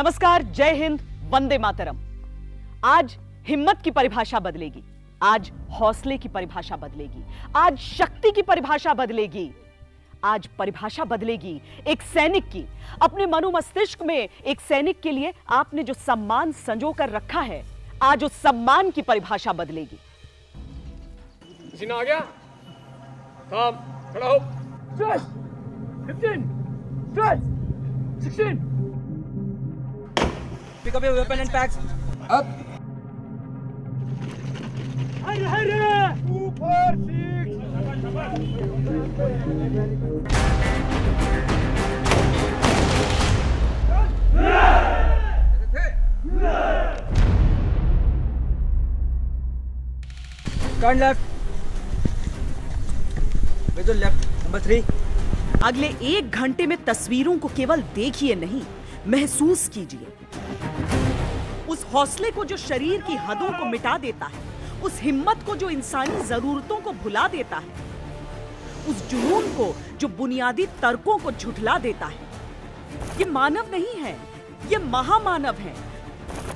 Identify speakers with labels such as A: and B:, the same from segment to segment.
A: नमस्कार, जय हिंद, वंदे मातरम। आज हिम्मत की परिभाषा बदलेगी, आज हौसले की परिभाषा बदलेगी, आज शक्ति की परिभाषा बदलेगी, आज परिभाषा बदलेगी एक सैनिक की। अपने मनोमस्तिष्क में एक सैनिक के लिए आपने जो सम्मान संजो कर रखा है, आज उस सम्मान की परिभाषा बदलेगी।
B: पसीना आ गया? काम, खड़ा हो।
C: 12, 15, 12, 16.
D: Pick up your weapon and packs.
B: Up.
C: Hurry!
B: 2, 4, 6.
D: Turn left. With the left. Number 3.
A: अगले 1 घंटे में तस्वीरों को केवल देखिए नहीं, महसूस कीजिए। उस हौसले को जो शरीर की हदों को मिटा देता है, उस हिम्मत को जो इंसानी जरूरतों को भुला देता है, उस जुनून को जो बुनियादी तर्कों को झुठला देता है। ये मानव नहीं है, ये महामानव हैं।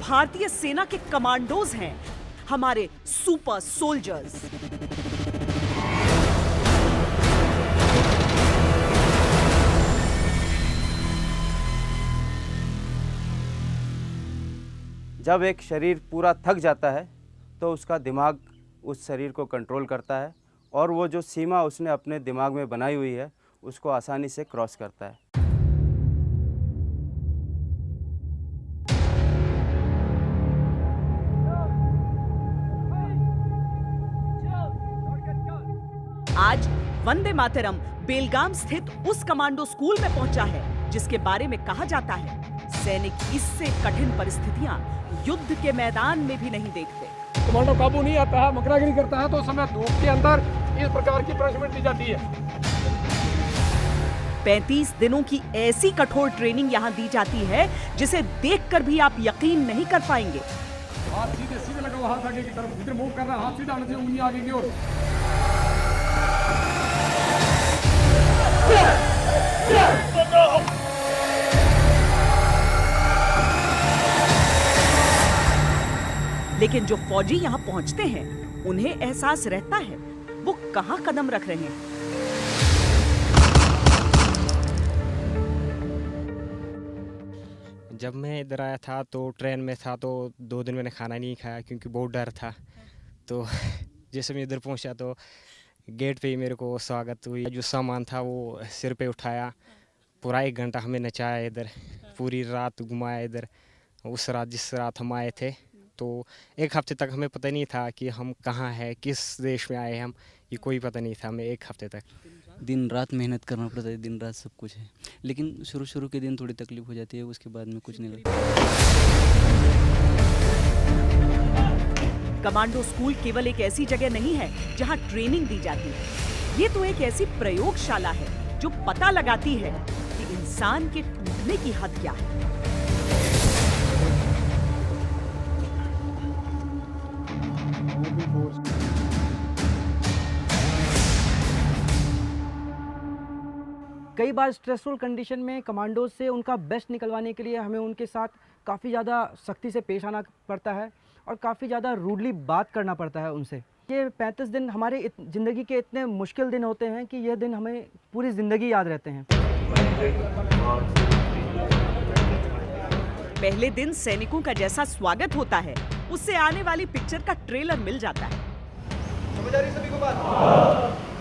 A: भारतीय सेना के कमांडोज हैं, हमारे सुपर सोल्जर्स।
E: जब एक शरीर पूरा थक जाता है तो उसका दिमाग उस शरीर को कंट्रोल करता है और वो जो सीमा उसने अपने दिमाग में बनाई हुई है उसको आसानी से क्रॉस करता है।
A: आज वंदे मातरम बेलगाम स्थित उस कमांडो स्कूल में पहुंचा है जिसके बारे में कहा जाता है सैनिक इससे कठिन परिस्थितियां युद्ध के मैदान में भी नहीं देखते।
B: कमांडो काबू नहीं आता है, मकरागिरी करता है तो उस समय धूप के अंदर इस प्रकार की पनिशमेंट दी जाती है।
A: 35 दिनों की ऐसी कठोर ट्रेनिंग यहाँ दी जाती है जिसे देखकर भी आप यकीन नहीं कर पाएंगे।
B: हाथ सीधे सीधे लगा हुआ, हाथ आगे की तरफ इधर मूव कर रहा है, हाथ सीधा आने से उंगली आगे की ओर।
A: लेकिन जो फौजी यहाँ पहुँचते हैं उन्हें एहसास रहता है वो कहाँ कदम रख रहे हैं।
F: जब मैं इधर आया था तो ट्रेन में था तो 2 दिन मैंने खाना नहीं खाया क्योंकि बहुत डर था। तो जैसे मैं इधर पहुंचा तो गेट पे ही मेरे को स्वागत हुई, जो सामान था वो सिर पे उठाया, पूरा 1 घंटा हमें नचाया इधर, पूरी रात घुमाया इधर। उस रात जिस रात हम आए थे तो 1 हफ्ते तक हमें पता नहीं था कि हम कहाँ हैं, किस देश में आए हम, ये कोई पता नहीं था हमें 1 हफ्ते तक।
G: दिन रात मेहनत करना पड़ता है, दिन रात सब कुछ है, लेकिन शुरू के दिन थोड़ी तकलीफ हो जाती है, उसके बाद में कुछ नहीं लगता।
A: कमांडो स्कूल केवल एक ऐसी जगह नहीं है जहां ट्रेनिंग दी जाती है, ये तो एक ऐसी प्रयोगशाला है जो पता लगाती है कि इंसान के टूटने की हद क्या है।
H: कई बार स्ट्रेसफुल कंडीशन में कमांडोज से उनका बेस्ट निकलवाने के लिए हमें उनके साथ काफ़ी ज़्यादा सख्ती से पेश आना पड़ता है और काफ़ी ज़्यादा रूडली बात करना पड़ता है उनसे। ये 35 दिन हमारे ज़िंदगी के इतने मुश्किल दिन होते हैं कि यह दिन हमें पूरी ज़िंदगी याद रहते हैं।
A: पहले दिन सैनिकों का जैसा स्वागत होता है उससे आने वाली पिक्चर का ट्रेलर मिल जाता है।
B: समझ आ रही सभी को बात?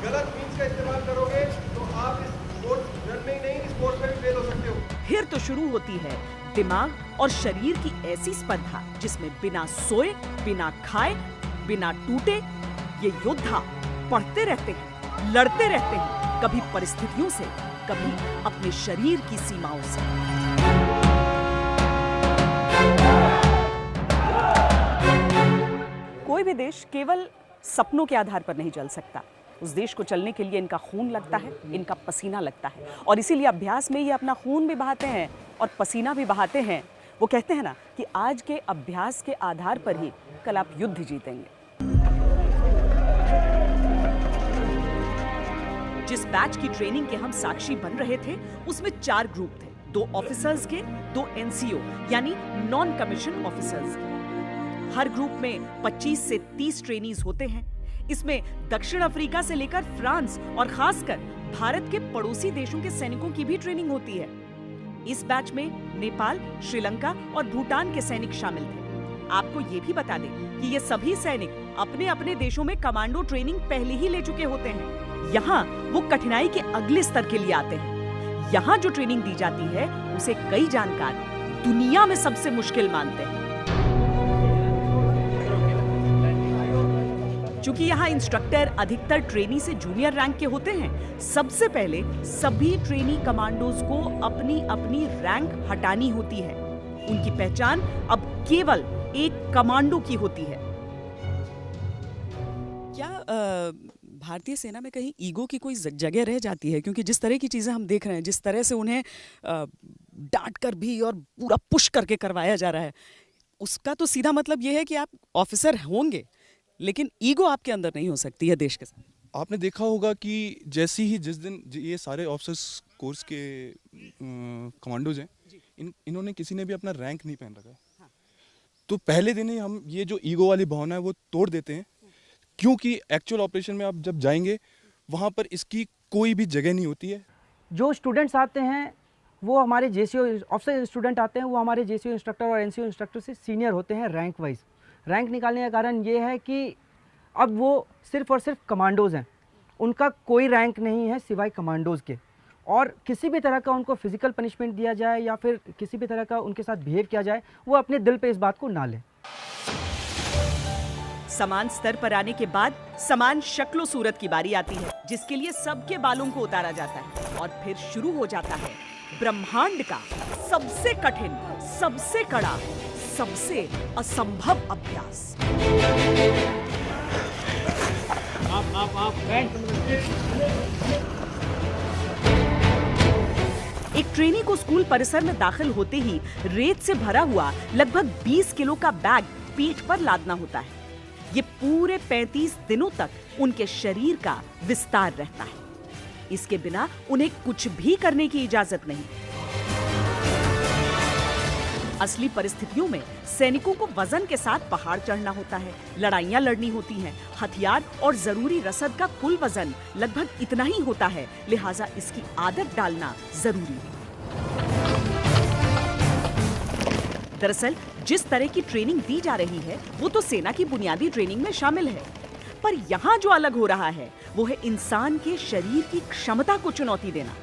B: गलत मीन्स का इस्तेमाल करोगे तो आप इस स्पोर्ट्स रन में नहीं, स्पोर्ट्स में भी फेल हो सकते हो।
A: फिर तो शुरू होती है दिमाग और शरीर की ऐसी स्पर्धा जिसमें बिना सोए, बिना खाए, बिना टूटे ये योद्धा पढ़ते रहते हैं, लड़ते रहते हैं, कभी परिस्थितियों से, कभी अपने शरीर की सीमाओं से। कोई भी देश केवल सपनों के आधार पर नहीं चल सकता। उस देश को चलने के लिए इनका खून लगता है, इनका पसीना लगता है, और इसीलिए अभ्यास में ये अपना खून भी बहाते हैं और पसीना भी बहाते हैं। वो कहते हैं ना कि आज के अभ्यास के आधार पर ही कल आप युद्ध जीतेंगे। जिस बैच की ट्रेनिंग के हम साक्षी बन रहे थे उसमें 4 ग्रुप थे। 2 ऑफिसर्स के, 2 एनसीओ यानी नॉन कमीशन ऑफिसर्स के। हर ग्रुप में 25 से 30 ट्रेनीज होते हैं। इसमें दक्षिण अफ्रीका से लेकर फ्रांस और खासकर भारत के पड़ोसी देशों के सैनिकों की भी ट्रेनिंग होती है। इस बैच में नेपाल, श्रीलंका और भूटान के सैनिक शामिल थे। आपको ये भी बता दें कि ये सभी सैनिक अपने अपने देशों में कमांडो ट्रेनिंग पहले ही ले चुके होते हैं। यहाँ वो कठिनाई के अगले स्तर के लिए आते हैं। यहाँ जो ट्रेनिंग दी जाती है उसे कई जानकार दुनिया में सबसे मुश्किल मानते हैं। चूंकि यहाँ इंस्ट्रक्टर अधिकतर ट्रेनी से जूनियर रैंक के होते हैं, सबसे पहले सभी ट्रेनी कमांडोज को अपनी अपनी रैंक हटानी होती है। उनकी पहचान अब केवल एक कमांडो की होती है।
I: क्या भारतीय सेना में कहीं ईगो की कोई जगह रह जाती है? क्योंकि जिस तरह की चीजें हम देख रहे हैं, जिस तरह से उन्हें डांट कर भी और पूरा पुश करके करवाया जा रहा है, उसका तो सीधा मतलब यह है कि आप ऑफिसर होंगे लेकिन ईगो आपके अंदर नहीं हो सकती है देश के साथ।
J: आपने देखा होगा कि जैसे ही जिस दिन ये सारे ऑफिसर्स कोर्स के कमांडोज हैं, इन्होंने किसी ने भी अपना रैंक नहीं पहन रखा है। हाँ। तो पहले दिन ही हम ये जो ईगो वाली भावना है वो तोड़ देते हैं, क्योंकि एक्चुअल ऑपरेशन में आप जब जाएंगे वहाँ पर इसकी कोई भी जगह नहीं होती है।
H: जो स्टूडेंट्स आते हैं वो हमारे जेसीओ ऑफिसर स्टूडेंट आते हैं, वो हमारे जेसीओ इंस्ट्रक्टर और एनसीओ इंस्ट्रक्टर से सीनियर होते हैं रैंक वाइज। रैंक निकालने का कारण ये है कि अब वो सिर्फ और सिर्फ कमांडोज़ हैं, उनका कोई रैंक नहीं है सिवाय कमांडोज़ के। और किसी भी तरह का उनको फिजिकल पनिशमेंट दिया जाए या फिर किसी भी तरह का उनके साथ बिहेव किया जाए, वो अपने दिल पे इस बात को ना लें।
A: समान स्तर पर आने के बाद समान शक्लो सूरत की बारी आती है, जिसके लिए सबके बालों को उतारा जाता है और फिर शुरू हो जाता है ब्रह्मांड का सबसे कठिन, सबसे कड़ा, सबसे असंभव अभ्यास। एक ट्रेनी को स्कूल परिसर में दाखिल होते ही रेत से भरा हुआ लगभग 20 किलो का बैग पीठ पर लादना होता है। ये पूरे 35 दिनों तक उनके शरीर का विस्तार रहता है। इसके बिना उन्हें कुछ भी करने की इजाजत नहीं। असली परिस्थितियों में सैनिकों को वजन के साथ पहाड़ चढ़ना होता है, लड़ाइयां लड़नी होती हैं, हथियार और जरूरी रसद का कुल वजन लगभग इतना ही होता है, लिहाजा इसकी आदत डालना जरूरी है। दरअसल जिस तरह की ट्रेनिंग दी जा रही है वो तो सेना की बुनियादी ट्रेनिंग में शामिल है, पर यहाँ जो अलग हो रहा है वो है इंसान के शरीर की क्षमता को चुनौती देना।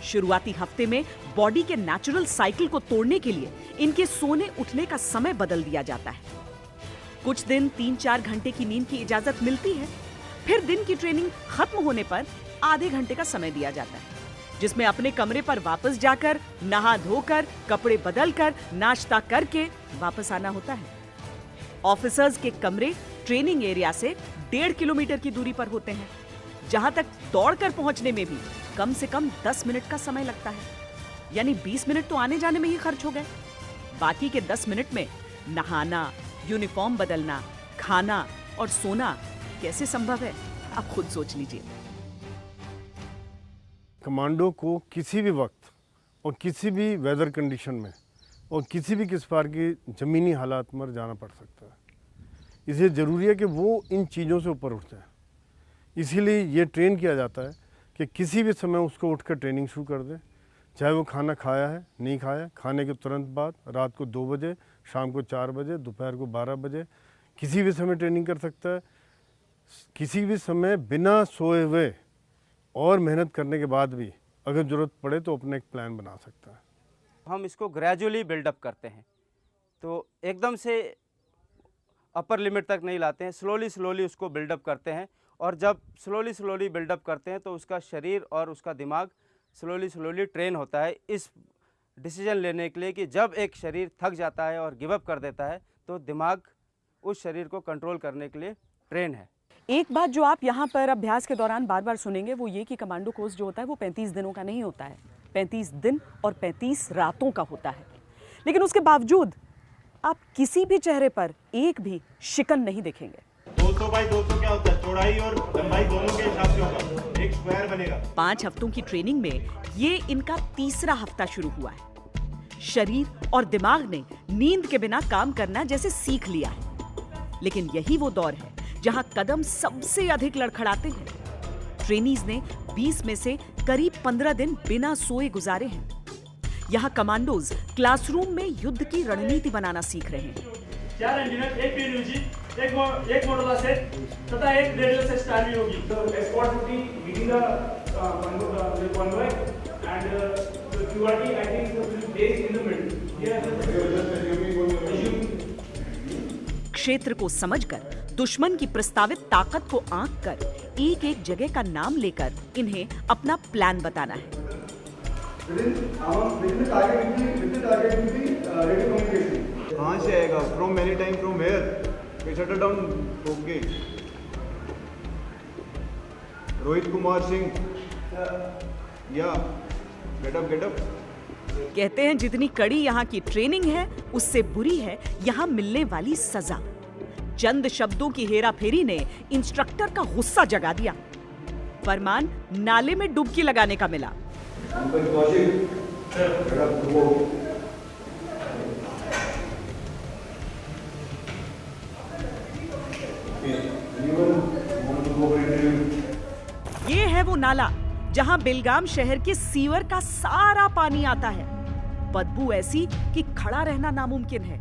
A: शुरुआती हफ्ते में बॉडी के नेचुरल साइकिल को तोड़ने के लिए इनके सोने उठने का समय बदल दिया जाता है। कुछ दिन 3-4 घंटे की नींद की इजाजत मिलती है, फिर दिन की ट्रेनिंग खत्म होने पर आधे घंटे का समय दिया जाता है, जिसमें अपने कमरे पर वापस जाकर नहा धोकर कपड़े बदलकर नाश्ता करके वापस आना होता है। ऑफिसर्स के कमरे ट्रेनिंग एरिया से 1.5 किलोमीटर की दूरी पर होते हैं, जहां तक दौड़कर पहुंचने में भी कम से कम 10 मिनट का समय लगता है। यानी 20 मिनट तो आने जाने में ही खर्च हो गए। बाकी के 10 मिनट में नहाना, यूनिफॉर्म बदलना, खाना और सोना कैसे संभव है, आप खुद सोच लीजिए।
K: कमांडो को किसी भी वक्त और किसी भी वेदर कंडीशन में और किसी भी प्रकार की ज़मीनी हालात में जाना पड़ सकता है। इसलिए ज़रूरी है कि वो इन चीज़ों से ऊपर उठ जाए। इसीलिए ये ट्रेन किया जाता है कि किसी भी समय उसको उठकर ट्रेनिंग शुरू कर दे, चाहे वो खाना खाया है, नहीं खाया, खाने के तुरंत बाद, रात को 2 बजे, शाम को 4 बजे, दोपहर को 12 बजे, किसी भी समय ट्रेनिंग कर सकता है। किसी भी समय बिना सोए हुए और मेहनत करने के बाद भी अगर ज़रूरत पड़े तो अपना एक प्लान बना सकता है।
E: हम इसको ग्रेजुअली बिल्डअप करते हैं, तो एकदम से अपर लिमिट तक नहीं लाते हैं, स्लोली उसको बिल्डअप करते हैं। और जब स्लोली बिल्डअप करते हैं तो उसका शरीर और उसका दिमाग स्लोली ट्रेन होता है इस डिसीजन लेने के लिए कि जब एक शरीर थक जाता है और गिव अप कर देता है तो दिमाग उस शरीर को कंट्रोल करने के लिए ट्रेन है।
I: एक बात जो आप यहाँ पर अभ्यास के दौरान बार बार सुनेंगे वो ये कि कमांडो कोर्स जो होता है वो 35 दिनों का नहीं होता है, 35 दिन और 35 रातों का होता है। लेकिन उसके बावजूद आप किसी भी चेहरे पर एक भी शिकन नहीं देखेंगे।
L: 200 बाई 200 क्या होता है? चौड़ाई और लंबाई दोनों के हिसाब से होगा। एक स्क्वायर
A: 5 हफ्तों की ट्रेनिंग में ये इनका तीसरा हफ्ता शुरू हुआ है। शरीर और दिमाग ने नींद के बिना काम करना जैसे सीख लिया है। लेकिन यही वो दौर है जहां कदम सबसे अधिक लड़खड़ाते हैं। ट्रेनीज ने 20 में से करीब 15 दिन बिना सोए गुजारे हैं। यहाँ कमांडोज क्लासरूम में युद्ध की रणनीति बनाना सीख रहे हैं।
C: 4 इंजीनियर, एक पीएनयूजी, एक मॉडल सेट तथा एक रेडियो से स्टार्ट होगी। तो escort duty leading the convoy and the QRT I think will base in the middle.
A: क्षेत्र को समझकर दुश्मन की प्रस्तावित ताकत को आंक कर एक एक जगह का नाम लेकर इन्हें अपना प्लान बताना है।
B: कहाँ से आएगा? From many time, from where? Shutter down okay. Rohit Kumar Singh, या गेट अप।
A: कहते हैं जितनी कड़ी यहाँ की ट्रेनिंग है उससे बुरी है यहाँ मिलने वाली सजा। चंद शब्दों की हेराफेरी ने इंस्ट्रक्टर का गुस्सा जगा दिया। फरमान नाले में डुबकी लगाने का मिला। ये है वो नाला जहां बेलगाम शहर के सीवर का सारा पानी आता है। बदबू ऐसी कि खड़ा रहना नामुमकिन है।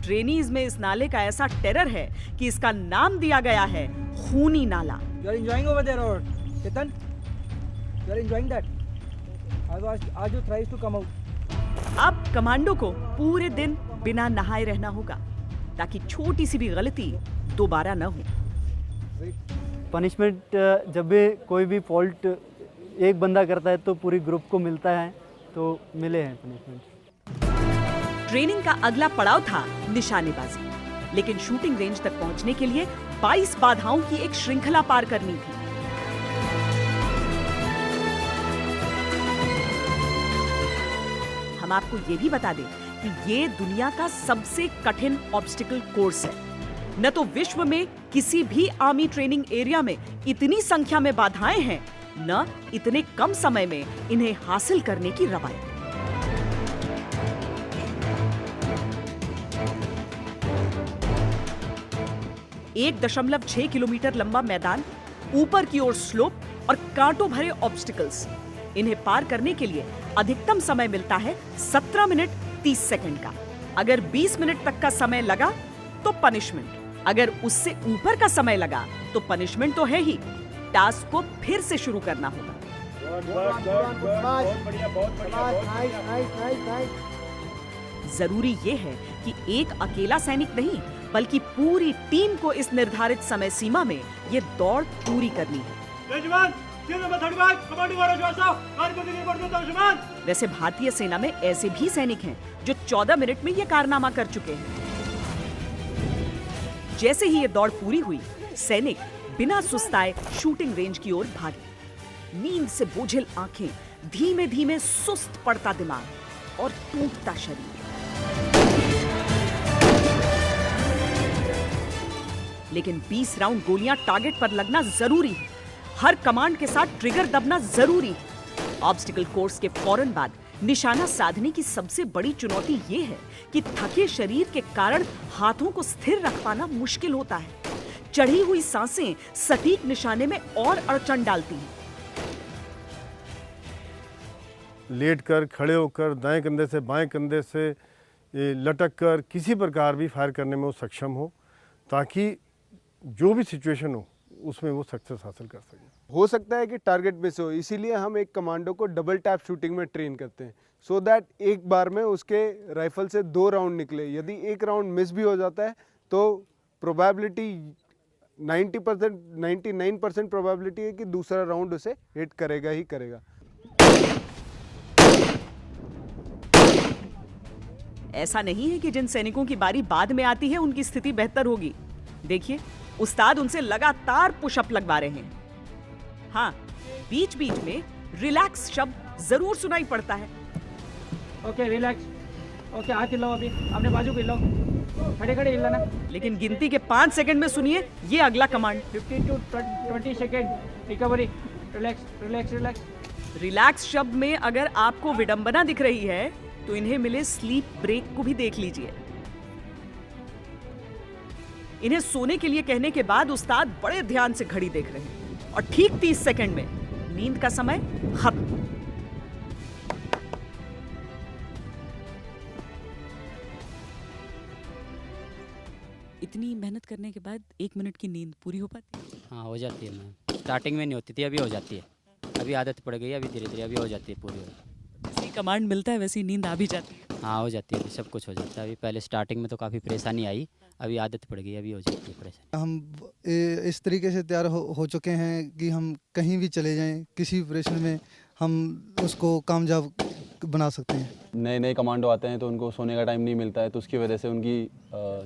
A: ट्रेनीज में इस नाले का ऐसा टेरर है कि इसका नाम दिया गया है खूनी नाला।
D: You are enjoying over there, or Ketan? You are enjoying that? As you tries to come out.
A: अब कमांडो को पूरे दिन बिना नहाए रहना होगा ताकि छोटी सी भी गलती दोबारा न हो।
L: पनिशमेंट जब भी कोई भी फॉल्ट एक बंदा करता है तो पूरी ग्रुप को मिलता है, तो मिले हैं पनिशमेंट।
A: ट्रेनिंग का अगला पड़ाव था निशानेबाजी, लेकिन शूटिंग रेंज तक पहुंचने के लिए 22 बाधाओं की एक श्रृंखला पार करनी थी। हम आपको ये भी बता दें कि ये दुनिया का सबसे कठिन ऑब्स्टिकल कोर्स है। न तो विश्व में किसी भी आर्मी ट्रेनिंग एरिया में इतनी संख्या में बाधाएं हैं, न इतने कम समय में इन्हें हासिल करने की रवायत। 1.6 किलोमीटर लंबा मैदान, ऊपर की ओर स्लोप और कांटों भरे ऑब्स्टिकल्स। इन्हें पार करने के लिए अधिकतम समय मिलता है 17 मिनट 30 सेकंड का। अगर 20 मिनट तक का समय लगा तो पनिशमेंट, अगर उससे ऊपर का समय लगा तो पनिशमेंट तो है ही, टास्क को फिर से शुरू करना होगा। जरूरी ये है कि एक अकेला सैनिक नहीं बल्कि पूरी टीम को इस निर्धारित समय सीमा में ये दौड़ पूरी करनी है। वैसे भारतीय सेना में ऐसे भी सैनिक हैं जो 14 मिनट में ये कारनामा कर चुके हैं। जैसे ही ये दौड़ पूरी हुई, सैनिक बिना सुस्ताए शूटिंग रेंज की ओर भागे। नींद से बोझिल आंखें, धीमे धीमे सुस्त पड़ता दिमाग और टूटता शरीर। लेकिन 20 राउंड गोलियां टारगेट पर लगना जरूरी है। हर कमांड के साथ ट्रिगर दबना जरूरी है। ऑब्स्टिकल कोर्स के फौरन बाद निशाना साधने की सबसे बड़ी चुनौती ये है कि थके शरीर के कारण हाथों को स्थिर रख पाना मुश्किल होता है। चढ़ी हुई सांसें सटीक निशाने में और अड़चन डालती हैं।
K: लेट कर, खड़े होकर, दाएं कंधे से बाएं कंधे से लटक कर किसी प्रकार भी फायर करने में वो सक्षम हो, ताकि जो भी सिचुएशन हो उसमें वो सक्सेस हासिल कर सके।
B: हो सकता है कि टारगेट मिस हो, इसीलिए हम एक कमांडो को डबल टैप शूटिंग में ट्रेन करते हैं, सो दैट एक बार में उसके राइफल से 2 राउंड निकले। यदि एक राउंड मिस भी हो जाता है तो प्रोबेबिलिटी 90%, 99% प्रोबेबिलिटी है कि दूसरा राउंड उसे हिट करेगा ही करेगा।
A: ऐसा नहीं है कि जिन सैनिकों की बारी बाद में आती है उनकी स्थिति बेहतर होगी। देखिए, उस्ताद उनसे लगातार पुशअप लगवा रहे हैं। हाँ, बीच बीच में रिलैक्स शब्द जरूर सुनाई पड़ता है।
C: Okay, relax. ओके, हाथ हिलाओ, अभी अपने बाजू को हिलाओ, खड़े खड़े हिलाना।
A: लेकिन गिनती के 5 सेकंड में सुनिए ये अगला command.
C: 15 to 20 second recovery.
D: Relax.
A: Relax शब्द में अगर आपको विडंबना दिख रही है तो इन्हें मिले स्लीप ब्रेक को भी देख लीजिए। इन्हें सोने के लिए कहने के बाद उस्ताद बड़े ध्यान से घड़ी देख रहे हैं और ठीक 30 सेकंड में नींद का समय खत्म।
I: इतनी मेहनत करने के बाद 1 मिनट की नींद पूरी हो पाती है?
M: हाँ, हो जाती है मैम। स्टार्टिंग में नहीं होती थी, अभी हो जाती है। अभी आदत पड़ गई है, अभी धीरे धीरे अभी हो जाती है पूरी।
I: जैसे ही कमांड मिलता है वैसे ही नींद आ भी जाती है?
M: हाँ, हो जाती है, अभी सब कुछ हो जाता है। अभी पहले स्टार्टिंग में तो काफ़ी परेशानी आई, अभी आदत पड़ गई, अभी हो जाती है परेशानी।
N: हम इस तरीके से तैयार हो चुके हैं कि हम कहीं भी चले जाएं, किसी भी ऑपरेशन में हम उसको कामयाब बना सकते हैं।
O: नए नए कमांडो आते हैं तो उनको सोने का टाइम नहीं मिलता है, तो उसकी वजह से उनकी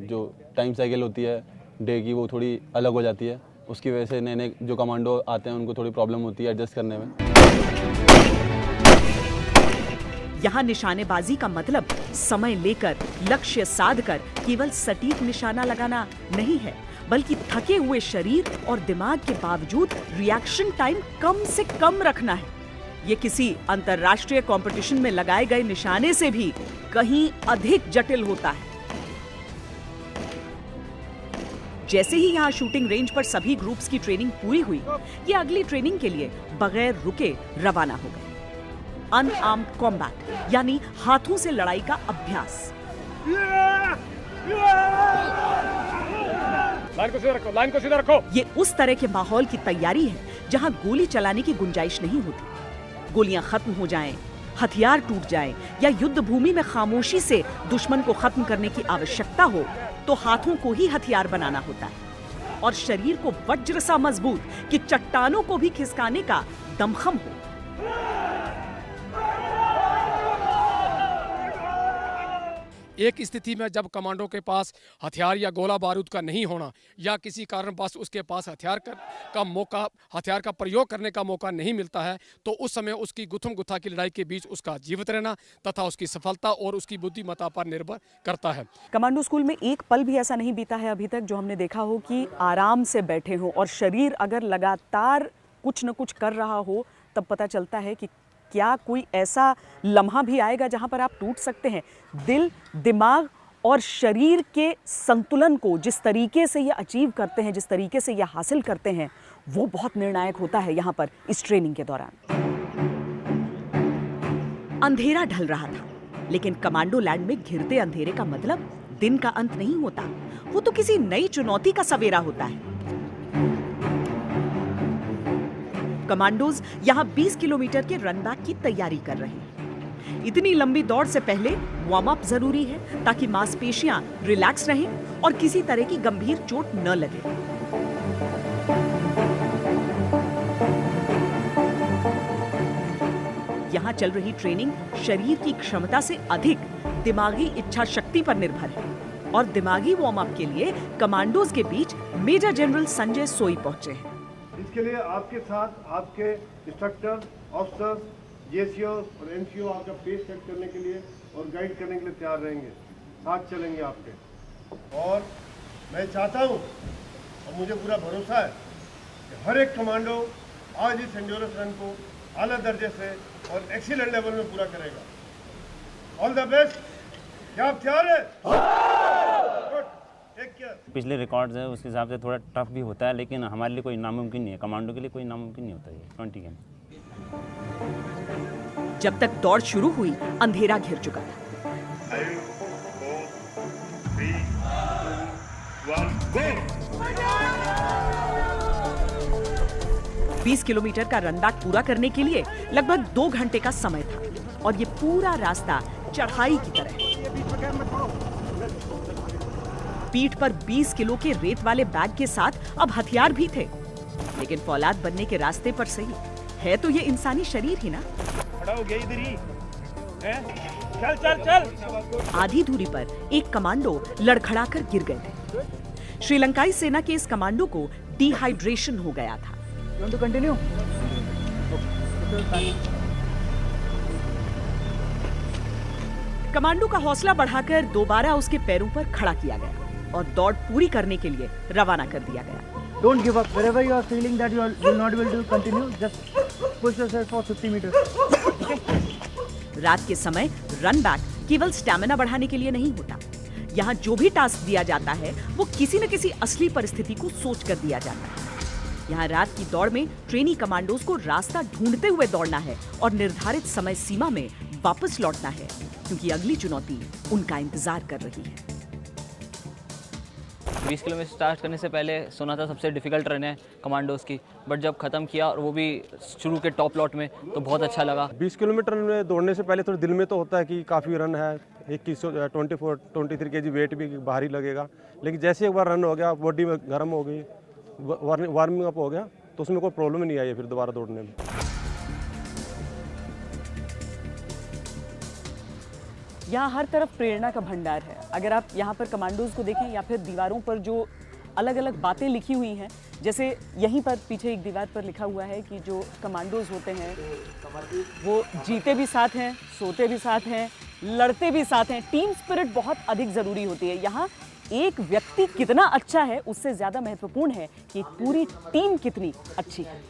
O: जो टाइम साइकिल होती है डे की वो थोड़ी अलग हो जाती है। उसकी वजह से नए नए जो कमांडो आते हैं उनको थोड़ी प्रॉब्लम होती है एडजस्ट करने में।
A: यहाँ निशानेबाजी का मतलब समय लेकर लक्ष्य साध कर केवल सटीक निशाना लगाना नहीं है, बल्कि थके हुए शरीर और दिमाग के बावजूद रिएक्शन टाइम कम से कम रखना है। ये किसी अंतर्राष्ट्रीय कंपटीशन में लगाए गए निशाने से भी कहीं अधिक जटिल होता है। जैसे ही यहाँ शूटिंग रेंज पर सभी ग्रुप्स की ट्रेनिंग पूरी हुई, ये अगली ट्रेनिंग के लिए बगैर रुके रवाना हो गए। अनआर्म्ड कॉम्बैट यानी हाथों से लड़ाई का अभ्यास।
P: लाइन को सीधा रखो।
A: ये उस तरह के माहौल की तैयारी है जहां गोली चलाने की गुंजाइश नहीं होती। गोलियां खत्म हो जाएं, हथियार टूट जाएं या युद्ध भूमि में खामोशी से दुश्मन को खत्म करने की आवश्यकता हो तो हाथों को ही हथियार बनाना होता है और शरीर को वज्र सा मजबूत कि चट्टानों को भी खिसकाने का दमखम हो।
P: एक स्थिति में जब कमांडो के पास हथियार या गोला बारूद का नहीं होना या किसी कारणवश उसके पास हथियार का प्रयोग करने का मौका नहीं मिलता है, तो उस समय उसकी गुथम गुथा की लड़ाई के बीच उसका जीवित रहना तथा उसकी सफलता और उसकी बुद्धिमत्ता पर निर्भर करता है।
I: कमांडो स्कूल में एक पल भी ऐसा नहीं बीता है अभी तक जो हमने देखा हो कि आराम से बैठे हो, और शरीर अगर लगातार कुछ न कुछ कर रहा हो तब पता चलता है कि क्या कोई ऐसा लम्हा भी आएगा जहां पर आप टूट सकते हैं। दिल, दिमाग और शरीर के संतुलन को जिस तरीके से ये अचीव करते हैं, जिस तरीके से ये हासिल करते हैं, वो बहुत निर्णायक होता है यहाँ पर इस ट्रेनिंग के दौरान। अंधेरा ढल रहा था, लेकिन कमांडो लैंड में घिरते अंधेरे का मतलब दिन का अंत नहीं होता, वो तो किसी नई चुनौती का सवेरा होता है। कमांडोज यहाँ 20 किलोमीटर के रन बैक की तैयारी कर रहे हैं। इतनी लंबी दौड़ से पहले वार्म अप जरूरी है ताकि मांसपेशियां रिलैक्स रहें और किसी तरह की गंभीर चोट न लगे। यहाँ चल रही ट्रेनिंग शरीर की क्षमता से अधिक दिमागी इच्छा शक्ति पर निर्भर है, और दिमागी वार्म अप के लिए कमांडोज के बीच मेजर जनरल संजय सोई पहुंचे हैं।
K: इसके लिए आपके साथ आपके इंस्ट्रक्टर, ऑफिसर्स, जेसीओ और एनसीओ आपका पेस सेट करने के लिए और गाइड करने के लिए तैयार रहेंगे, साथ चलेंगे आपके। और मैं चाहता हूं और मुझे पूरा भरोसा है कि हर एक कमांडो आज इस एंड्योरेंस रन को आला दर्जे से और एक्सीलेंट लेवल में पूरा करेगा। All the best. क्या आप तैयार हैं?
Q: पिछले रिकॉर्ड्स है उसके हिसाब से थोड़ा टफ भी होता है, लेकिन हमारे लिए कोई नामुमकिन नहीं है, कमांडो के लिए कोई नामुमकिन नहीं होता है 20 गेम।
A: जब तक दौड़ शुरू हुई अंधेरा घिर चुका था। 20 किलोमीटर का रन बैक पूरा करने के लिए लगभग 2 घंटे का समय था, और ये पूरा रास्ता चढ़ाई की तरह। पीठ पर 20 किलो के रेत वाले बैग के साथ अब हथियार भी थे, लेकिन फौलाद बनने के रास्ते पर सही है तो ये इंसानी शरीर ही ना।
C: खड़ा हो गया इधर ही, चल चल चल।
A: आधी दूरी पर एक कमांडो लड़खड़ाकर गिर गए थे। श्रीलंकाई सेना के इस कमांडो को डिहाइड्रेशन हो गया था।
D: You want to continue?
A: Commando का हौसला बढ़ाकर दोबारा उसके पैरों पर खड़ा किया गया और दौड़ पूरी करने के लिए रवाना कर दिया गया।
D: Don't give up. Wherever you are feeling that you will not be able to continue, just push yourself for 50 meters. Okay?
A: रात के समय रन बैक केवल स्टैमिना बढ़ाने के लिए नहीं होता। यहाँ जो भी टास्क दिया जाता है वो किसी न किसी असली परिस्थिति को सोच कर दिया जाता है। यहाँ रात की दौड़ में ट्रेनी कमांडोज को रास्ता ढूंढते हुए दौड़ना है और निर्धारित समय सीमा में वापस लौटना है, क्योंकि अगली चुनौती उनका इंतजार कर रही है।
R: 20 किलोमीटर स्टार्ट करने से पहले सुना था सबसे डिफ़िकल्ट रन है कमांडोज़ की, बट जब ख़त्म किया और वो भी शुरू के टॉप लॉट में, तो बहुत अच्छा लगा।
S: 20 किलोमीटर में दौड़ने से पहले थोड़ा दिल में तो होता है कि काफ़ी रन है, 23 kg वेट भी भारी लगेगा, लेकिन जैसे एक बार रन हो गया, बॉडी में गर्म हो गई, वार्मिंग अप हो गया, तो उसमें कोई प्रॉब्लम नहीं आई है फिर दोबारा दौड़ने में।
I: यहाँ हर तरफ प्रेरणा का भंडार है। अगर आप यहाँ पर कमांडोज को देखें या फिर दीवारों पर जो अलग अलग बातें लिखी हुई हैं, जैसे यहीं पर पीछे एक दीवार पर लिखा हुआ है कि जो कमांडोज होते हैं वो जीते भी साथ हैं, सोते भी साथ हैं, लड़ते भी साथ हैं। टीम स्पिरिट बहुत अधिक ज़रूरी होती है। यहाँ एक व्यक्ति कितना अच्छा है उससे ज़्यादा महत्वपूर्ण है कि पूरी टीम कितनी अच्छी है।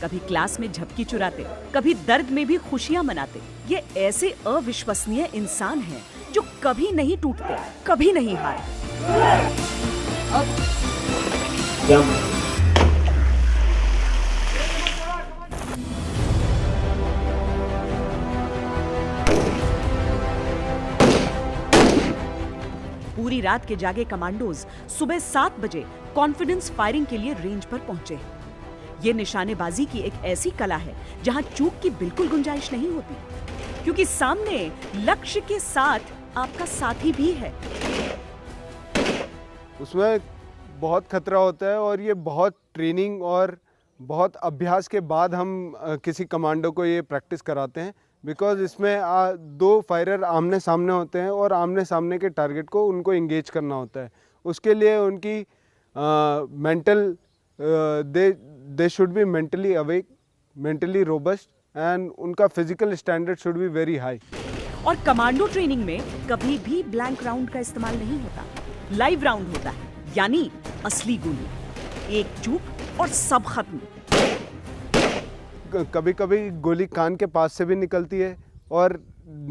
I: कभी क्लास में झपकी चुराते, कभी दर्द में भी खुशियां मनाते, ये ऐसे अविश्वसनीय इंसान हैं जो कभी नहीं टूटते, कभी नहीं हारते। पूरी रात के जागे कमांडोज सुबह 7 बजे कॉन्फिडेंस फायरिंग के लिए रेंज पर पहुंचे हैं। ये निशानेबाजी की एक ऐसी कला है जहां चूक की बिल्कुल गुंजाइश नहीं होती, क्योंकि सामने लक्ष्य के साथ आपका साथी भी है।
B: उसमें बहुत खतरा होता है और ये बहुत ट्रेनिंग और बहुत अभ्यास के बाद हम किसी कमांडो को ये प्रैक्टिस कराते हैं, बिकॉज इसमें 2 फायरर आमने सामने होते हैं और आमने सामने के टारगेट को उनको इंगेज करना होता है। उसके लिए उनकी mental they should be mentally awake, mentally robust and उनका physical standard should be very high।
A: और कमांडो ट्रेनिंग में कभी भी ब्लैंक राउंड का इस्तेमाल नहीं होता, लाइव राउंड होता है, यानी असली गोली। एक चूक और सब खत्म।
B: कभी कभी गोली कान के पास से भी निकलती है और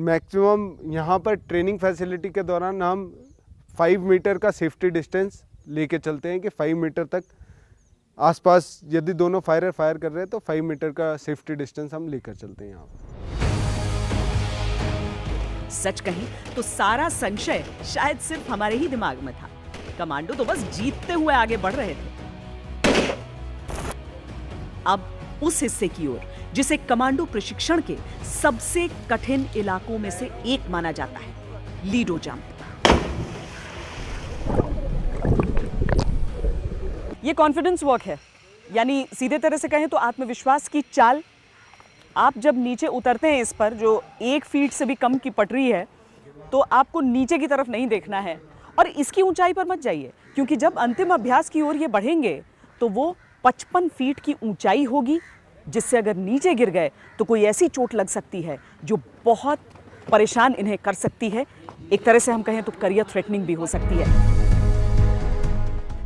B: मैक्सिमम यहाँ पर ट्रेनिंग फैसिलिटी के दौरान हम 5 मीटर का सेफ्टी डिस्टेंस लेके चलते हैं कि 5 मीटर तक आसपास यदि दोनों फायर कर रहे हैं तो 5 मीटर का सेफ्टी डिस्टेंस हम लेकर चलते हैं यहाँ पर।
A: सच कहें तो सारा संशय शायद सिर्फ हमारे ही दिमाग में था। कमांडो तो बस जीतते हुए आगे बढ़ रहे थे। अब उस हिस्से की ओर जिसे कमांडो प्रशिक्षण के सबसे कठिन इलाकों में से एक माना जाता है, लीडो जंप।
I: ये कॉन्फिडेंस वॉक है, यानी सीधे तरह से कहें तो आत्मविश्वास की चाल। आप जब नीचे उतरते हैं इस पर, जो 1 फीट से भी कम की पटरी है, तो आपको नीचे की तरफ नहीं देखना है और इसकी ऊंचाई पर मत जाइए, क्योंकि जब अंतिम अभ्यास की ओर ये बढ़ेंगे तो वो 55 फीट की ऊंचाई होगी, जिससे अगर नीचे गिर गए तो कोई ऐसी चोट लग सकती है जो बहुत परेशान इन्हें कर सकती है। एक तरह से हम कहें तो करियर थ्रेटनिंग भी हो सकती है।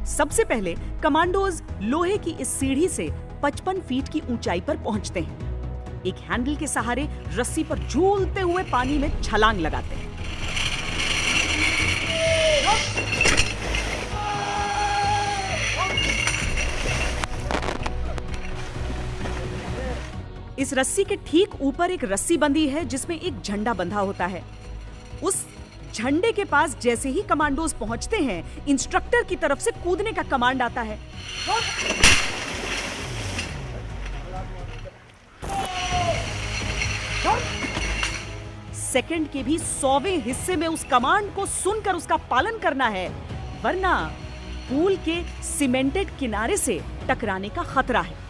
A: सबसे पहले कमांडोज लोहे की इस सीढ़ी से 55 फीट की ऊंचाई पर पहुंचते हैं। एक हैंडल के सहारे रस्सी पर झूलते हुए पानी में छलांग लगाते हैं। इस रस्सी के ठीक ऊपर एक रस्सी बंधी है जिसमें एक झंडा बंधा होता है। उस झंडे के पास जैसे ही कमांडोज पहुंचते हैं, इंस्ट्रक्टर की तरफ से कूदने का कमांड आता है। सेकंड के भी 100वें हिस्से में उस कमांड को सुनकर उसका पालन करना है, वरना पूल के सीमेंटेड किनारे से टकराने का खतरा है।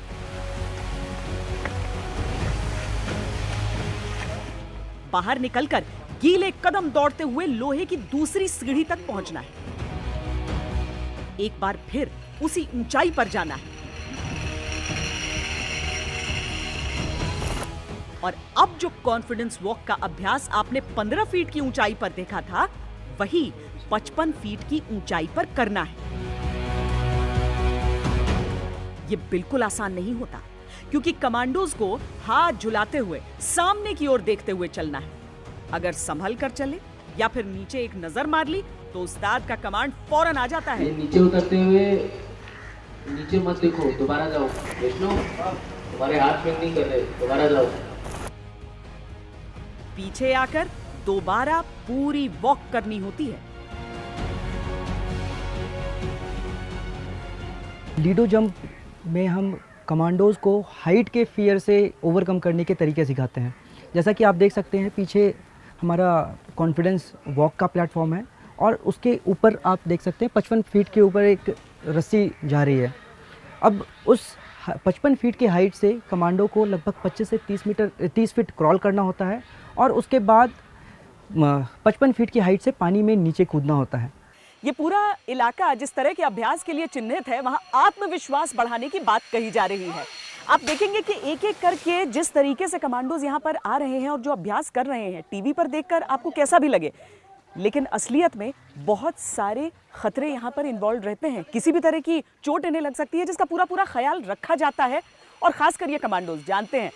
A: बाहर निकलकर गीले कदम दौड़ते हुए लोहे की दूसरी सीढ़ी तक पहुंचना है। एक बार फिर उसी ऊंचाई पर जाना है और अब जो कॉन्फिडेंस वॉक का अभ्यास आपने 15 फीट की ऊंचाई पर देखा था, वही 55 फीट की ऊंचाई पर करना है। ये बिल्कुल आसान नहीं होता, क्योंकि कमांडोज को हाथ झुलाते हुए सामने की ओर देखते हुए चलना है। अगर संभल कर चले या फिर नीचे एक नजर मार ली तो उस्ताद का कमांड फौरन आ जाता है।
T: नीचे उतरते हुए नीचे मत देखो, दोबारा जाओ। विष्णु, तुम्हारे हाथ में नहीं कर रहे, दोबारा जाओ।
A: पीछे आकर दोबारा पूरी वॉक करनी होती है।
H: लीडो जंप में हम कमांडोज को हाइट के फियर से ओवरकम करने के तरीके सिखाते हैं। जैसा कि आप देख सकते हैं, पीछे हमारा कॉन्फिडेंस वॉक का प्लेटफॉर्म है और उसके ऊपर आप देख सकते हैं 55 फीट के ऊपर एक रस्सी जा रही है। अब उस 55 फीट की हाइट से कमांडो को लगभग 25 से 30 फीट क्रॉल करना होता है और उसके बाद 55 फीट की हाइट से पानी में नीचे कूदना होता है।
A: ये पूरा इलाका जिस तरह के अभ्यास के लिए चिन्हित है, वहाँ आत्मविश्वास बढ़ाने की बात कही जा रही है। आप देखेंगे कि एक एक करके जिस तरीके से कमांडोज यहाँ पर आ रहे हैं और जो अभ्यास कर रहे हैं, टीवी पर देखकर आपको कैसा भी लगे, लेकिन असलियत में बहुत सारे खतरे यहाँ पर इन्वॉल्व रहते हैं। किसी भी तरह की चोट इन्हें लग सकती है, जिसका पूरा पूरा ख्याल रखा जाता है। और खासकर ये कमांडोज जानते हैं,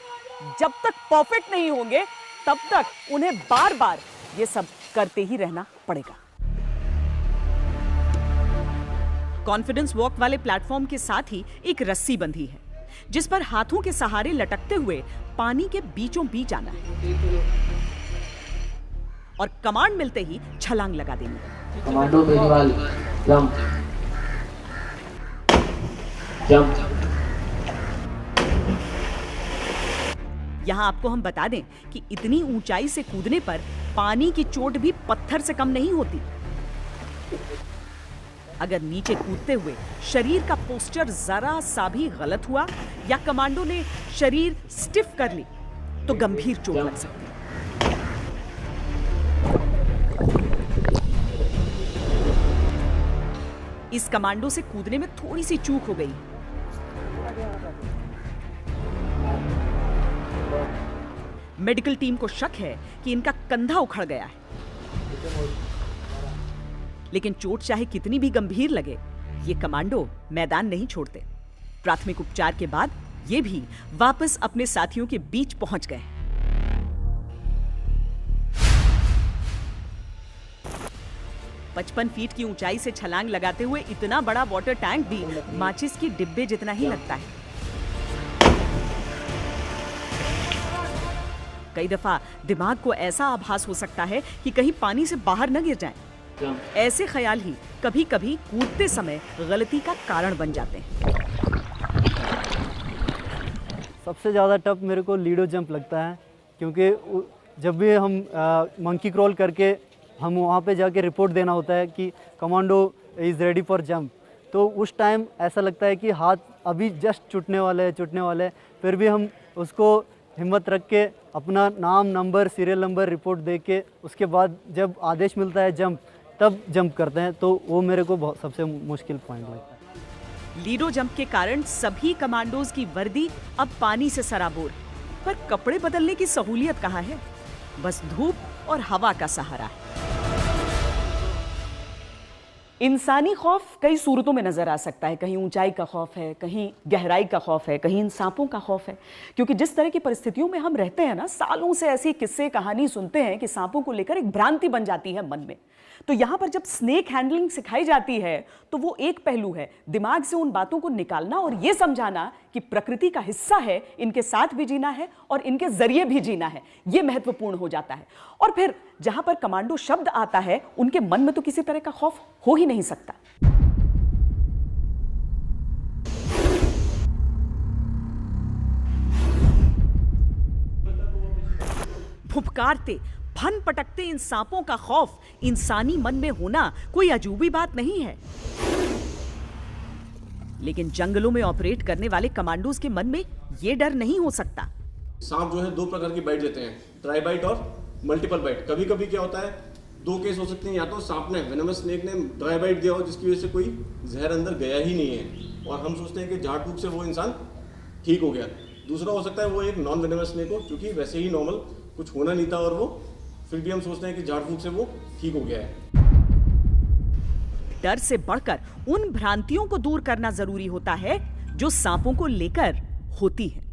A: जब तक परफेक्ट नहीं होंगे तब तक उन्हें बार बार ये सब करते ही रहना पड़ेगा। कॉन्फिडेंस वॉक वाले प्लेटफॉर्म के साथ ही एक रस्सी बंधी है, जिस पर हाथों के सहारे लटकते हुए पानी के बीचों बीच आना है और कमांड मिलते ही छलांग लगा देनी है।
T: Commando Beniwal, jump jump.
A: यहाँ आपको हम बता दें कि इतनी ऊंचाई से कूदने पर पानी की चोट भी पत्थर से कम नहीं होती। अगर नीचे कूदते हुए शरीर का पोस्चर जरा सा भी गलत हुआ या कमांडो ने शरीर स्टिफ कर ली तो गंभीर चोट लग सकती है। इस कमांडो से कूदने में थोड़ी सी चूक हो गई। मेडिकल टीम को शक है कि इनका कंधा उखड़ गया है, लेकिन चोट चाहे कितनी भी गंभीर लगे, ये कमांडो मैदान नहीं छोड़ते। प्राथमिक उपचार के बाद ये भी वापस अपने साथियों के बीच पहुंच गए। पचपन फीट की ऊंचाई से छलांग लगाते हुए इतना बड़ा वाटर टैंक भी माचिस की डिब्बे जितना ही लगता है। कई दफा दिमाग को ऐसा आभास हो सकता है कि कहीं पानी से बाहर न गिर जाएं। ऐसे ख्याल ही कभी कभी कूदते समय गलती का कारण बन जाते हैं।
L: सबसे ज़्यादा टफ मेरे को लीडो जंप लगता है, क्योंकि जब भी हम मंकी क्रॉल करके हम वहाँ पे जाके रिपोर्ट देना होता है कि commando is ready for jump, तो उस टाइम ऐसा लगता है कि हाथ अभी जस्ट छूटने वाले हैं, फिर भी हम उसको हिम्मत रख के अपना नाम, नंबर, सीरियल नंबर, रिपोर्ट दे के उसके बाद जब आदेश मिलता है जंप, तब जंप करते हैं। तो वो मेरे को बहुत सबसे मुश्किल पॉइंट लगता है।
A: लीडो जंप के कारण सभी कमांडोज की वर्दी अब पानी से सराबोर, पर कपड़े बदलने की सहूलियत कहाँ है? बस धूप और हवा का सहारा है। इंसानी खौफ कई सूरतों में नजर आ सकता है। कहीं ऊंचाई का खौफ है, कहीं गहराई का खौफ है, कहीं इन सांपों का खौफ है। क्योंकि जिस तरह की परिस्थितियों में हम रहते हैं ना, सालों से ऐसी किस्से कहानी सुनते हैं कि सांपों को लेकर एक भ्रांति बन जाती है मन में। तो यहाँ पर जब स्नेक हैंडलिंग सिखाई जाती है तो वो एक पहलू है, दिमाग से उन बातों को निकालना और ये समझाना कि प्रकृति का हिस्सा है, इनके साथ भी जीना है और इनके जरिए भी जीना है, ये महत्वपूर्ण हो जाता है। और फिर जहां पर कमांडो शब्द आता है, उनके मन में तो किसी तरह का खौफ हो ही नहीं सकता। फुफकारते, फन पटकते इन सांपों का खौफ इंसानी मन में होना कोई अजूबी बात नहीं है। लेकिन जंगलों में ऑपरेट करने वाले कमांडोज के मन में यह डर नहीं हो सकता।
U: सांप जो है दो प्रकार की बाइट देते हैं, ट्राई बाइट और मल्टीपल बाइट। कभी कभी क्या होता है, दो केस हो सकते हैं, या तो सांप ने, वेनमस स्नेक ने ड्राई बाइट दिया हो जिसकी वजह से कोई जहर अंदर गया ही नहीं है और हम सोचते हैं कि झाड़ फूक से वो इंसान ठीक हो गया। दूसरा हो सकता है वो एक नॉन वेनमस स्नेक हो, क्योंकि वैसे ही नॉर्मल कुछ होना नहीं था और वो फिर भी हम सोचते हैं कि झाड़ फूक से वो ठीक हो गया है।
A: डर से बढ़कर उन भ्रांतियों को दूर करना जरूरी होता है जो सांपों को लेकर होती है।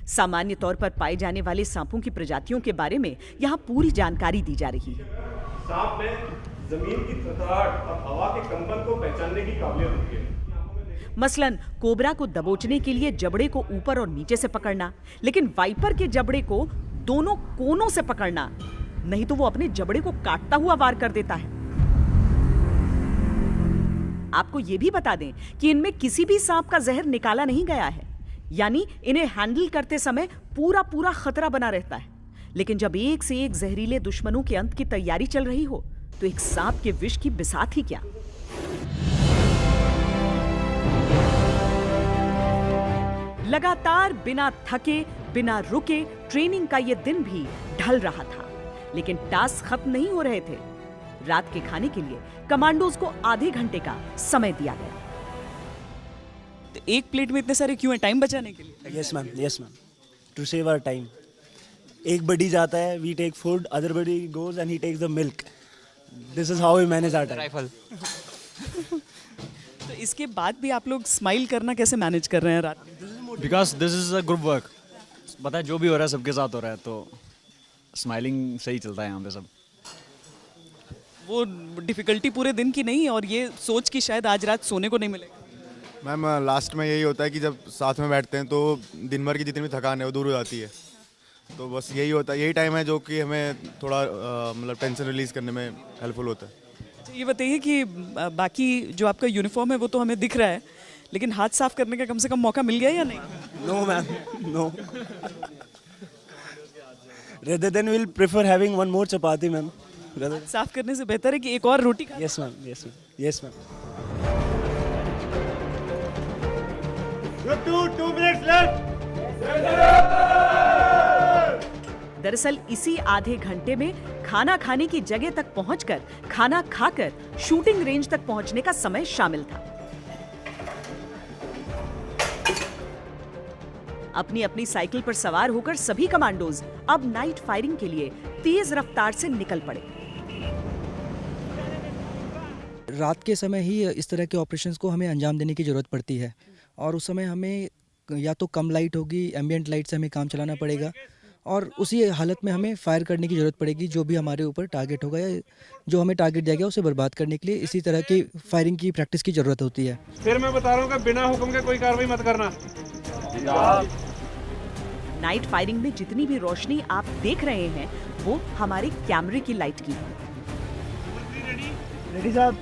A: सामान्य तौर पर पाए जाने वाले सांपों की प्रजातियों के बारे में यहाँ पूरी जानकारी दी जा रही है।
U: सांप में जमीन की थरथराहट और हवा के कंपन को पहचानने की काबिलियत होती है।
A: मसलन कोबरा को दबोचने के लिए जबड़े को ऊपर और नीचे से पकड़ना, लेकिन वाइपर के जबड़े को दोनों कोनों से पकड़ना, नहीं तो वो अपने जबड़े को काटता हुआ वार कर देता है। आपको ये भी बता दें कि इनमें किसी भी सांप का जहर निकाला नहीं गया है, यानी इन्हें हैंडल करते समय पूरा खतरा बना रहता है। लेकिन जब एक से एक जहरीले दुश्मनों के अंत की तैयारी चल रही हो तो एक सांप के विष की बिसात ही क्या। लगातार बिना थके बिना रुके ट्रेनिंग का ये दिन भी ढल रहा था, लेकिन टास्क खत्म नहीं हो रहे थे। रात के खाने के लिए कमांडोज को आधे घंटे का समय दिया गया।
I: तो एक प्लेट में इतने सारे क्यों हैं? टाइम बचाने के लिए?
F: Yes ma'am, to save our time. एक बडी जाता है, we take food, other buddy goes and he takes the milk. This is how we manage our time.
I: तो इसके बाद भी आप लोग स्माइल करना कैसे मैनेज कर रहे हैं रात में?
V: Because this is a group work. पता है जो भी हो रहा है सबके साथ हो रहा है, तो स्माइलिंग सही चलता है यहाँ पे सब।
I: वो डिफिकल्टी पूरे दिन की नहीं, और ये सोच कि शायद आज रात सोने को नहीं मिलेगा।
W: मैम लास्ट में यही होता है कि जब साथ में बैठते हैं तो दिन भर की जितनी भी थकान है वो दूर हो जाती है। तो बस यही होता है, यही टाइम है जो कि हमें थोड़ा मतलब टेंशन रिलीज करने में हेल्पफुल होता है।
I: अच्छा, ये बताइए कि बाकी जो आपका यूनिफॉर्म है वो तो हमें दिख रहा है, लेकिन हाथ साफ करने का कम से कम मौका मिल गया या नहीं?
F: No ma'am, no. Rather than we'll prefer having one more chapati, ma'am.
I: साफ करने से बेहतर है कि एक और रोटी खाएं।
F: Yes ma'am, yes ma'am, yes ma'am.
U: 2 minutes left।
A: दरअसल इसी आधे घंटे में खाना खाने की जगह तक पहुंचकर खाना खाकर शूटिंग रेंज तक पहुंचने का समय शामिल था। अपनी अपनी साइकिल पर सवार होकर सभी कमांडोज अब नाइट फायरिंग के लिए तेज रफ्तार से निकल पड़े।
H: रात के समय ही इस तरह के ऑपरेशंस को हमें अंजाम देने की ज़रूरत पड़ती है, और उस समय हमें या तो कम लाइट होगी, एम्बिएंट लाइट से हमें काम चलाना पड़ेगा, और उसी हालत में हमें फायर करने की ज़रूरत पड़ेगी जो भी हमारे ऊपर टारगेट होगा या जो हमें टारगेट दिया गया उसे बर्बाद करने के लिए। इसी तरह की फायरिंग की प्रैक्टिस की ज़रूरत होती है।
S: फिर मैं बता रहा हूँ कि बिना हुक्म के कोई कार्रवाई मत करना।
A: नाइट फायरिंग में जितनी भी रोशनी आप देख रहे हैं वो हमारे कैमरे की लाइट की है।
F: रेडी साहब।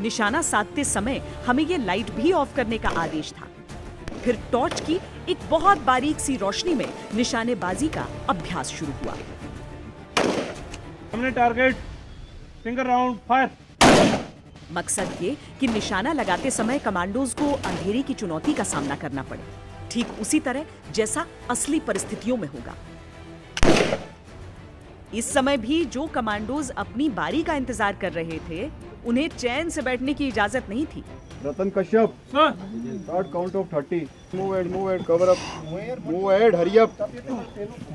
A: निशाना साधते समय हमें ये लाइट भी ऑफ करने का आदेश था। फिर टॉर्च की एक बहुत बारीक सी रोशनी में निशानेबाजी का अभ्यास शुरू हुआ।
S: हमने टारगेट, फिंगर राउंड, फायर।
A: मकसद ये कि निशाना लगाते समय कमांडोज को अंधेरे की चुनौती का सामना करना पड़े, ठीक उसी तरह जैसा असली परिस्थितियों में होगा। इस समय भी जो कमांडोज अपनी बारी का इंतजार कर रहे थे उन्हें चैन से बैठने की इजाजत नहीं थी।
X: रतन Kashyap, start count of 30. Move ahead, cover up. Move ahead, hurry up.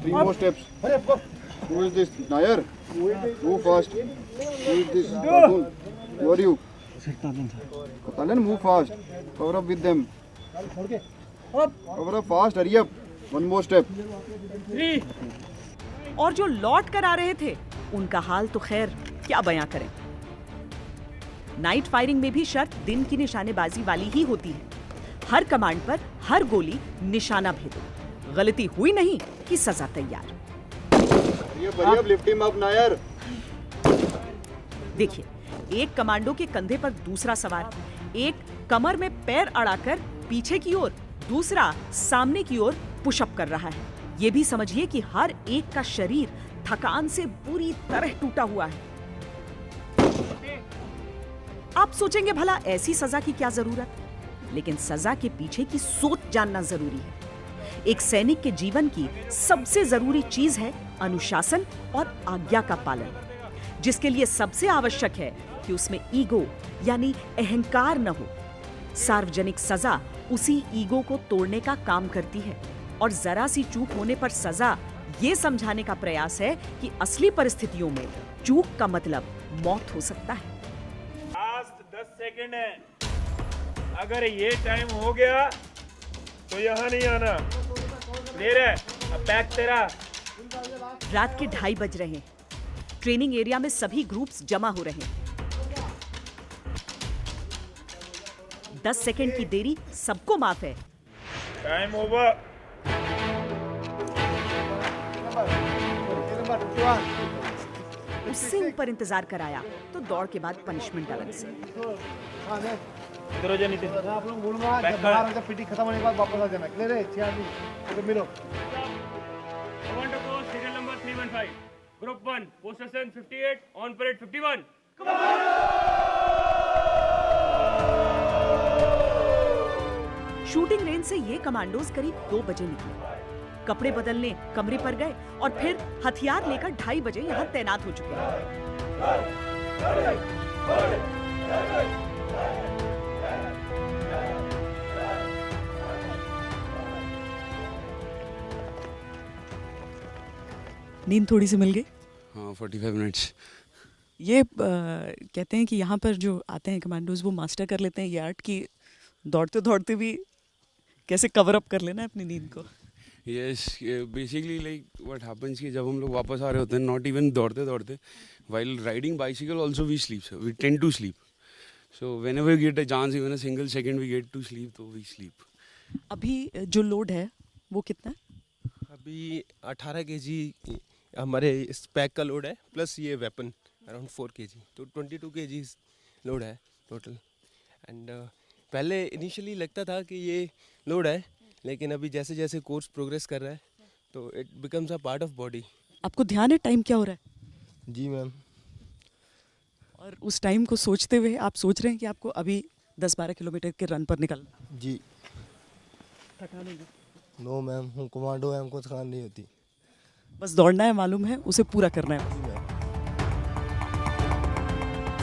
X: 3 more steps. Who is this? Nair? Move fast. Who is this? Arjun? Who are you? Talan, move fast. Cover up with them. Cover up fast, hurry up. 1 more step.
A: और जो लौट कर आ रहे थे उनका हाल तो खैर क्या बयां करें। नाइट फायरिंग में भी शर्त दिन की निशानेबाजी वाली ही होती है। हर कमांड पर हर गोली निशाना भेदो, गलती हुई नहीं कि सजा तैयार। देखिए, एक कमांडो के कंधे पर दूसरा सवार, एक कमर में पैर अड़ाकर पीछे की ओर, दूसरा सामने की ओर पुशअप कर रहा है। ये भी समझिए कि हर एक का शरीर थकान से बुरी तरह टूटा हुआ है। आप सोचेंगे भला ऐसी सजा की क्या जरूरत, लेकिन सजा के पीछे की सोच जानना जरूरी है। एक सैनिक के जीवन की सबसे जरूरी चीज है अनुशासन और आज्ञा का पालन, जिसके लिए सबसे आवश्यक है कि उसमें ईगो यानी अहंकार न हो। सार्वजनिक सजा उसी ईगो को तोड़ने का काम करती है, और जरा सी चूक होने पर सजा ये समझाने का प्रयास है कि असली परिस्थितियों में चूक का मतलब मौत हो सकता है।
E: सेकंड है, अगर ये टाइम हो गया तो यहाँ नहीं आना। क्लियर है? अब बैक तेरा।
A: रात के 2:30 बज रहे हैं। ट्रेनिंग एरिया में सभी ग्रुप्स जमा हो रहे हैं। 10 सेकंड की देरी सबको माफ है।
E: Time over.
A: उससे ऊपर इंतजार कराया तो दौड़ के बाद पनिशमेंट अलग से।
E: इधर हो जा नितिन।
X: आप लोग बोलूंगा जब बाहर जब पीटी खत्म होने के बाद वापस आ जाना। क्लियर है? 6 आदमी तो मिलो।
E: कमांडो को serial number 315, group 1, पोस्टेशन 58, on parade 51।
A: Shooting range से ये कमांडोज करीब 2 बजे निकले। कपड़े बदलने कमरे पर गए और फिर हथियार लेकर 2:30 बजे यहाँ तैनात हो चुके हैं।
I: नींद थोड़ी सी मिल गई?
G: हाँ, 45 मिनट्स।
I: ये कहते हैं कि यहाँ पर जो आते हैं कमांडोज वो मास्टर कर लेते हैं ये आर्ट की दौड़ते दौड़ते भी कैसे कवर अप कर लेना है अपनी नींद को।
G: Yes, basically like what happens कि जब हम लोग वापस आ रहे होते हैं, नॉट इवन दौड़ते दौड़ते, while riding bicycle also we sleep, we tend to sleep. So whenever we get a chance, even a single second we get to sleep, तो वी स्लीप।
I: अभी जो लोड है वो कितना है?
J: अभी 18 kg हमारे इस पैक का लोड है, प्लस ये वेपन अराउंड 4 kg, तो 22 kg लोड है टोटल। एंड पहले इनिशियली लगता था कि ये लोड है, लेकिन अभी जैसे जैसे कोर्स प्रोग्रेस कर रहा है तो it becomes a part of body.
I: आपको ध्यान है टाइम क्या हो रहा है?
J: जी मैम।
I: और उस टाइम को सोचते हुए आप सोच रहे हैं कि आपको अभी 10-12 किलोमीटर के रन पर निकलना?
J: जी।
I: थकान होगी?
J: नो मैम, हम कमांडो हैं, हमको थकान नहीं होती।
I: बस दौड़ना है, मालूम है, उसे पूरा करना है।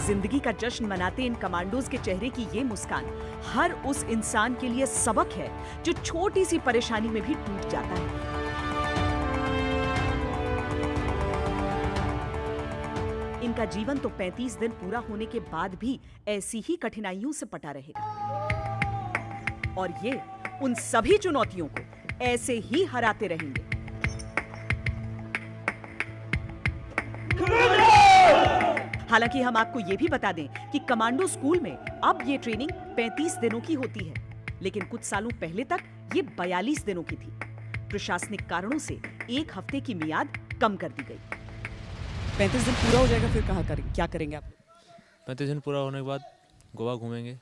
A: जिंदगी का जश्न मनाते इन कमांडोज के चेहरे की ये मुस्कान हर उस इंसान के लिए सबक है जो छोटी सी परेशानी में भी टूट जाता है। इनका जीवन तो 35 दिन पूरा होने के बाद भी ऐसी ही कठिनाइयों से पटा रहेगा और ये उन सभी चुनौतियों को ऐसे ही हराते रहेंगे। हालांकि हम आपको ये भी बता दें कि कमांडो स्कूल में अब ये ट्रेनिंग 35 दिनों की होती है, लेकिन कुछ सालों पहले तक ये 42 दिनों की थी। प्रशासनिक कारणों से 1 हफ्ते की मियाद कम कर दी गई।
I: 35 दिन पूरा हो जाएगा फिर क्या करेंगे आप?
M: 35 दिन पूरा होने के बाद गोवा घूमेंगे,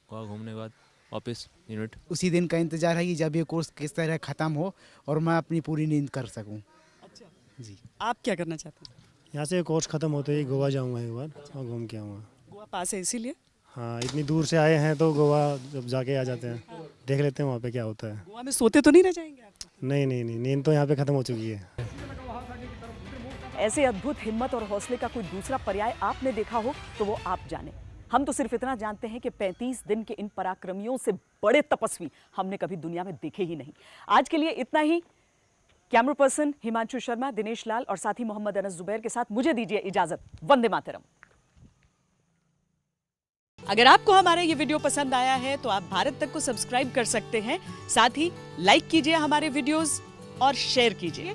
M: गोवा घूमने के बाद वापस यूनिट।
Y: उसी दिन का इंतजार है कि जब ये कोर्स किस तरह खत्म हो और मैं अपनी पूरी नींद कर सकूं।
I: अच्छा
Y: जी।
I: आप क्या करना चाहते हैं?
Z: यहाँ से कोर्स ख़त्म होते ही गोवा जाऊँगा एक बार और घूम के आऊँगा।
I: गोवा पास है इसीलिए?
Z: हाँ, इतनी दूर से आए हैं तो गोवा जब जाके आ जाते हैं, देख लेते हैं वहाँ पे क्या होता है।
I: गोवा में सोते तो नहीं रह जाएंगे आप?
Z: नहीं, नींद तो यहाँ पे ख़त्म हो चुकी है।
A: ऐसे अद्भुत हिम्मत और हौसले का कोई दूसरा पर्याय आपने देखा हो तो वो आप जाने। हम तो सिर्फ इतना जानते हैं कि 35 दिन के इन पराक्रमियों से बड़े तपस्वी हमने कभी दुनिया में देखे ही नहीं। आज के लिए इतना ही। कैमरा पर्सन हिमांशु शर्मा, दिनेश लाल और साथी मोहम्मद अनस जुबैर के साथ मुझे दीजिए इजाजत। वंदे मातरम। अगर आपको हमारा ये वीडियो पसंद आया है तो आप भारत तक को सब्सक्राइब कर सकते हैं। साथ ही लाइक कीजिए हमारे वीडियोस और शेयर कीजिए।